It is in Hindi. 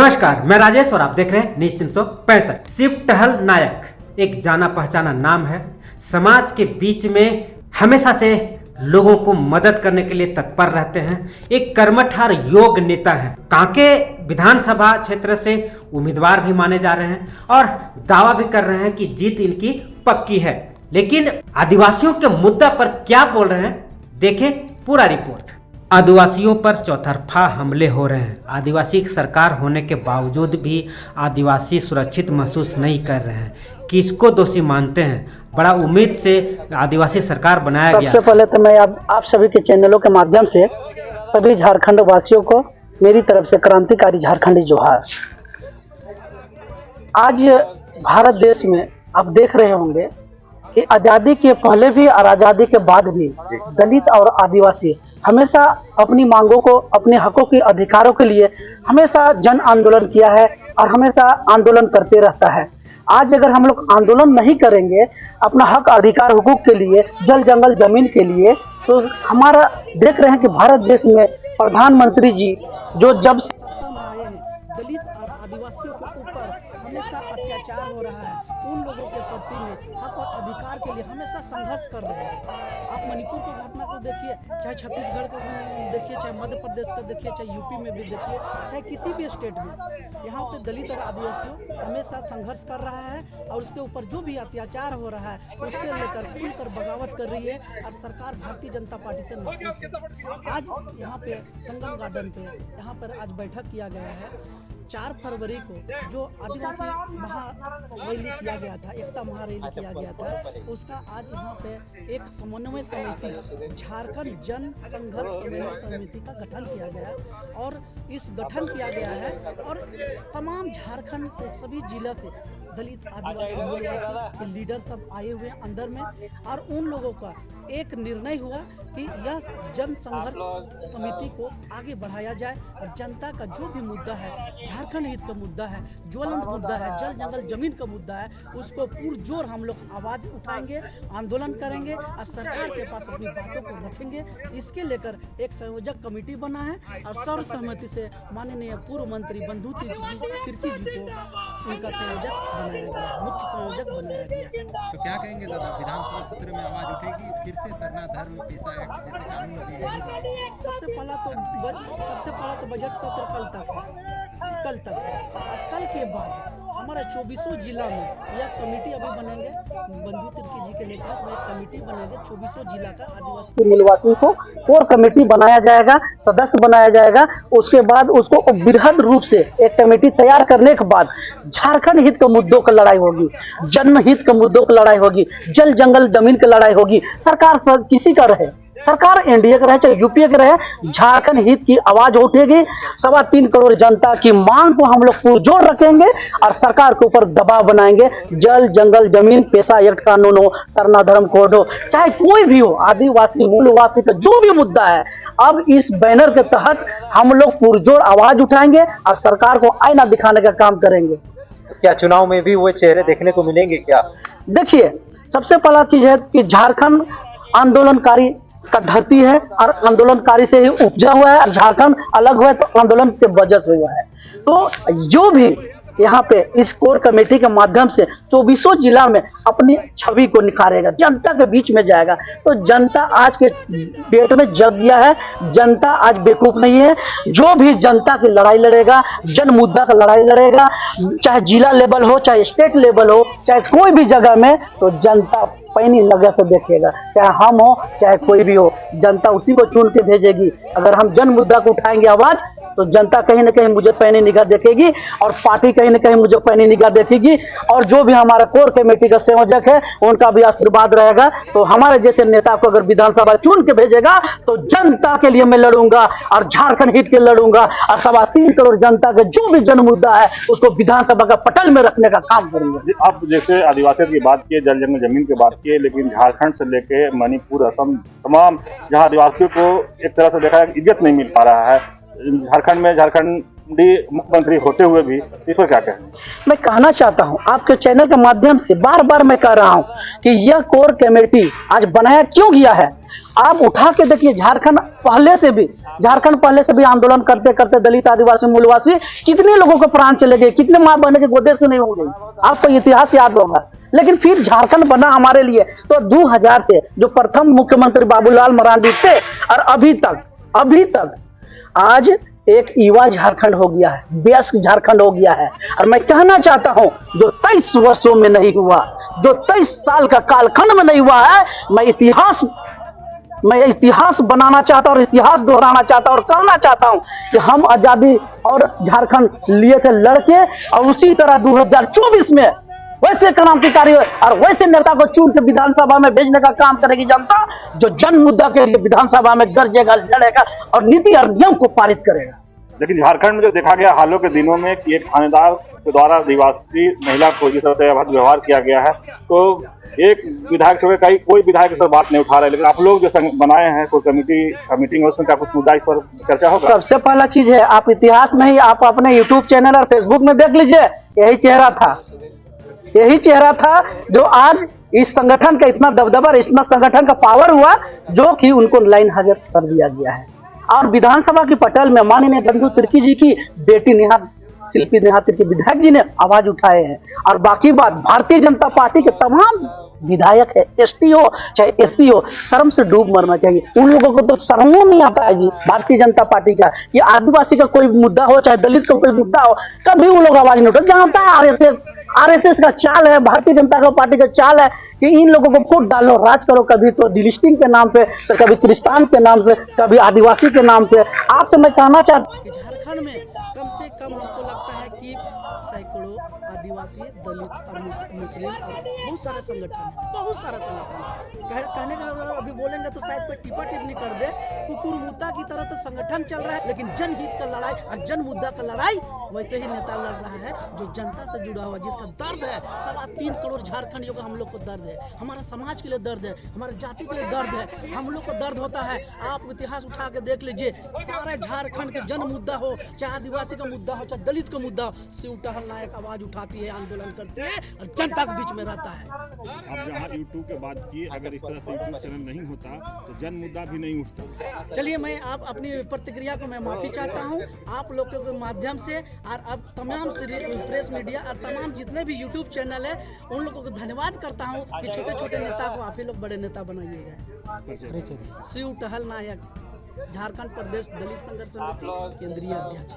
नमस्कार, मैं राजेश और आप देख रहे हैं न्यूज 365। शिव टहल नायक एक जाना पहचाना नाम है। समाज के बीच में हमेशा से लोगों को मदद करने के लिए तत्पर रहते हैं। एक कर्मठ योग नेता हैं। कांके विधानसभा क्षेत्र से उम्मीदवार भी माने जा रहे हैं और दावा भी कर रहे हैं कि जीत इनकी पक्की है। लेकिन आदिवासियों के मुद्दा पर क्या बोल रहे हैं, देखें पूरा रिपोर्ट। आदिवासियों पर चौतरफा हमले हो रहे हैं। आदिवासी सरकार होने के बावजूद भी आदिवासी सुरक्षित महसूस नहीं कर रहे हैं। किसको दोषी मानते हैं? बड़ा उम्मीद से आदिवासी सरकार बनाया गया। सबसे पहले तो मैं आप सभी के चैनलों के माध्यम से सभी झारखंड वासियों को मेरी तरफ से क्रांतिकारी झारखंडी जोहार। आज भारत देश में आप देख रहे होंगे कि आज़ादी के पहले भी और आज़ादी के बाद भी दलित और आदिवासी हमेशा अपनी मांगों को, अपने हकों के अधिकारों के लिए हमेशा जन आंदोलन किया है और हमेशा आंदोलन करते रहता है। आज अगर हम लोग आंदोलन नहीं करेंगे अपना हक, अधिकार, हुकूक के लिए, जल जंगल जमीन के लिए, तो हमारा देख रहे हैं कि भारत देश में प्रधानमंत्री जी जो जब सत्ता में आए हैं, दलित और आदिवासियों के ऊपर हमेशा अत्याचार हो रहा है। उन लोगों के प्रति में हक और अधिकार के लिए हमेशा संघर्ष कर रहे हैं। आप मणिपुर की घटना को देखिए, चाहे छत्तीसगढ़ को देखिए, चाहे मध्य प्रदेश का देखिए, चाहे यूपी में भी देखिए, चाहे किसी भी स्टेट में, यहाँ पे दलित और आदिवासी हमेशा संघर्ष कर रहा है और उसके ऊपर जो भी अत्याचार हो रहा है उसके लेकर खुलकर बगावत कर रही है और सरकार भारतीय जनता पार्टी से नाखुश है। आज यहाँ पे संगम गार्डन पे यहाँ पर आज बैठक किया गया है। 4 फरवरी को जो आदिवासी महारैली किया गया था, एकता महारैली किया गया था, उसका आज यहाँ पे एक समन्वय समिति, झारखंड जन संघर्ष समन्वय समिति का गठन किया गया और इस गठन किया गया है और तमाम झारखंड से सभी जिला से दलित, आदिवासी, मूलवासी के लीडर सब आए हुए हैं अंदर में और उन लोगों का एक निर्णय हुआ कि यह जन संघर्ष समिति को आगे बढ़ाया जाए और जनता का जो भी मुद्दा है, झारखंड हित का मुद्दा है, ज्वलंत मुद्दा है, जल जंगल जमीन का मुद्दा है, उसको पुरजोर हम लोग आवाज़ उठाएंगे, आंदोलन करेंगे और सरकार के पास अपनी बातों को रखेंगे। इसके लेकर एक संयोजक कमेटी बना है और सर्वसहमति से माननीय पूर्व मंत्री बंधु तिर्की जी को उनका संयोजक बनाया गया, मुख्य संयोजक बनाया गया। तो क्या कहेंगे दादा, विधानसभा सत्र में आवाज उठेगी फिर से सरना धर्म पेशा एक्ट जैसे कानून अभी नहीं बने? सबसे पहला तो बजट सत्र कल तक है और कल के बाद हमारे 24 जिला में यह कमेटी अभी बनेंगे। बंधु तिर्की जी के नेतृत्व में एक कमेटी बनेंगे 24 जिला का आदिवासी मूलवासियों को कोर कमेटी बनाया जाएगा, सदस्य बनाया जाएगा। उसके बाद उसको बृहद रूप से एक कमेटी तैयार करने के बाद झारखंड हित के मुद्दों की लड़ाई होगी, जन्म हित के मुद्दों की लड़ाई होगी, जल जंगल जमीन की लड़ाई होगी। सरकार किसी का रहे, सरकार एनडीए का रहे चाहे यूपीए का रहे, झारखंड हित की आवाज उठेगी। 3.25 करोड़ जनता की मांग को हम लोग पुरजोर रखेंगे और सरकार के ऊपर दबाव बनाएंगे। जल जंगल जमीन पेशा एक्ट कानून हो, सरना धर्म कोड हो, चाहे कोई भी हो, आदिवासी मूलवासी का जो भी मुद्दा है, अब इस बैनर के तहत हम लोग पुरजोर आवाज उठाएंगे और सरकार को आईना दिखाने का काम करेंगे। क्या चुनाव में भी वो चेहरे देखने को मिलेंगे क्या? देखिए, सबसे पहला चीज है कि झारखंड आंदोलनकारी का धरती है और आंदोलनकारी से ही उपजा हुआ है और झारखंड अलग हुआ है तो आंदोलन के वजह से हुआ है। तो जो भी यहाँ पे इस कोर कमेटी के माध्यम से 24 जिला में अपनी छवि को निखारेगा, जनता के बीच में जाएगा, तो जनता आज के डेट में जग गया है। जनता आज बेवकूफ नहीं है। जो भी जनता की लड़ाई लड़ेगा, जन मुद्दा का लड़ाई लड़ेगा, चाहे जिला लेवल हो, चाहे स्टेट लेवल हो, चाहे कोई भी जगह में, तो जनता पैनी नजर से देखेगा। चाहे हम हो चाहे कोई भी हो, जनता उसी को चुन के भेजेगी। अगर हम जन मुद्दा को उठाएंगे आवाज, तो जनता कहीं ना कहीं मुझे पैनी निगाह देखेगी और पार्टी कहीं ना कहीं मुझे पैनी निगाह देखेगी। और जो भी हमारा कोर कमेटी का संयोजक है उनका भी आशीर्वाद रहेगा। तो हमारे जैसे नेता को अगर विधानसभा चुन के भेजेगा तो जनता के लिए मैं लड़ूंगा और झारखंड हित के लड़ूंगा और 3.25 करोड़ जनता का जो भी जन मुद्दा है उसको विधानसभा का पटल में रखने का काम करूंगा। आप जैसे आदिवासी की बात किए, जल जंगल जमीन की बात किए, लेकिन झारखंड से लेके मणिपुर, असम, तमाम जहां आदिवासियों को एक तरह से देखा है इज्जत नहीं मिल पा रहा है, झारखंड में झारखंडी मुख्यमंत्री होते हुए भी, इस पर क्या कहें? मैं कहना चाहता हूं आपके चैनल के माध्यम से बार बार मैं कह रहा हूं कि यह कोर कमेटी आज बनाया क्यों गया है आप उठा के देखिए, झारखंड पहले से भी आंदोलन करते करते दलित, आदिवासी, मूलवासी कितने लोगों के प्राण चले गए, कितने माँ बहने के गोदे से नहीं हो गई, आपको इतिहास याद होगा। लेकिन फिर झारखंड बना हमारे लिए तो 2000 से जो प्रथम मुख्यमंत्री बाबूलाल मरांडी थे, और अभी तक आज एक युवा झारखंड हो गया है, वयस्क झारखंड हो गया है। और मैं कहना चाहता हूं, जो 23 वर्षों में नहीं हुआ, जो 23 साल का कालखंड में नहीं हुआ है, मैं इतिहास बनाना चाहता हूं और इतिहास दोहराना चाहता हूं और कहना चाहता हूं कि हम आजादी और झारखंड लिए थे लड़के, और उसी तरह 2024 में वैसे क्रांतिकारी और वैसे नेता को चुन के विधानसभा में भेजने का काम करेगी जनता, जो जन मुद्दा के लिए विधानसभा में गरजेगा, लड़ेगा और नीति और नियम को पारित करेगा। लेकिन झारखंड में जो देखा गया हालों के दिनों में कि एक थानेदार के द्वारा आदिवासी महिला को जिस तरह से अभद्र व्यवहार किया गया है, तो एक विधायक छोड़े कोई विधायक इस पर बात नहीं उठा रहे। लेकिन आप लोग जो बनाए हैं कोई मीटिंग उसमें क्या कुछ मुद्दा इस पर चर्चा होगा? सबसे पहला चीज है, आप इतिहास में ही आप अपने यूट्यूब चैनल और फेसबुक में देख लीजिए, यही चेहरा था जो आज इस संगठन का इतना दबदबा, इतना संगठन का पावर हुआ, जो कि उनको लाइन हाजिर कर दिया गया है। और विधानसभा की पटल में माननीय बंधु तिर्की जी की बेटी शिल्पी नेहा तिर्की विधायक जी ने आवाज उठाए हैं। और बाकी बात, भारतीय जनता पार्टी के तमाम विधायक है, एसटी हो चाहे एससी हो, शर्म से डूब मरना चाहिए। उन लोगों को तो शर्म नहीं आता है जी, भारतीय जनता पार्टी का, ये आदिवासी का कोई मुद्दा हो चाहे दलित का कोई मुद्दा हो, कभी उन लोग आवाज नहीं उठाते। जानता है आरएसएस का चाल है, भारतीय जनता पार्टी का चाल है कि इन लोगों को वोट डालो, राज करो, कभी तो डिलिस्टिंग के नाम पे, तो कभी क्रिस्तान के नाम से, कभी आदिवासी के नाम से। आपसे मैं कहना चाहता हूँ, झारखंड में कम से कम हमको लगता है कि सैकड़ों आदिवासी, दलित और मुस्लिम और बहुत सारे संगठन कहने का अभी बोलेंगे तो शायद कोई टिप्पा टिप्पणी कर दे, कुकुर मुद्दा की तरह तो संगठन चल रहा है, लेकिन जनहित का लड़ाई और जन मुद्दा का लड़ाई वैसे ही नेता लड़ रहा है जो जनता से जुड़ा हुआ, जिसका दर्द है 3.25 करोड़ झारखंडियों का। हम लोग को दर्द है, हमारे समाज के लिए दर्द है, हमारे जाति के लिए दर्द है, हम लोग को दर्द होता है। आप इतिहास उठा के देख लीजिए, सारे झारखंड के जन मुद्दा हो, चाहे आदिवासी का मुद्दा हो, चाहे दलित का मुद्दा हो, शिव टहल नायक आवाज उठाती है, आंदोलन करते हैं और जनता के बीच में रहता है। अब जहाँ यूट्यूब के बात की, अगर इस तरह से यूट्यूब चैनल नहीं होता तो जन मुद्दा भी नहीं उठता। चलिए, मैं आप अपनी प्रतिक्रिया को मैं माफी चाहता हूँ आप लोगों के माध्यम से, और अब तमाम प्रेस मीडिया और तमाम जितने भी यूट्यूब चैनल है उन लोगों को धन्यवाद करता हूँ कि छोटे छोटे नेता को आप ही लोग बड़े नेता बनाइएगा। शिव टहल नायक, झारखंड प्रदेश दलित संघर्ष समिति केंद्रीय अध्यक्ष।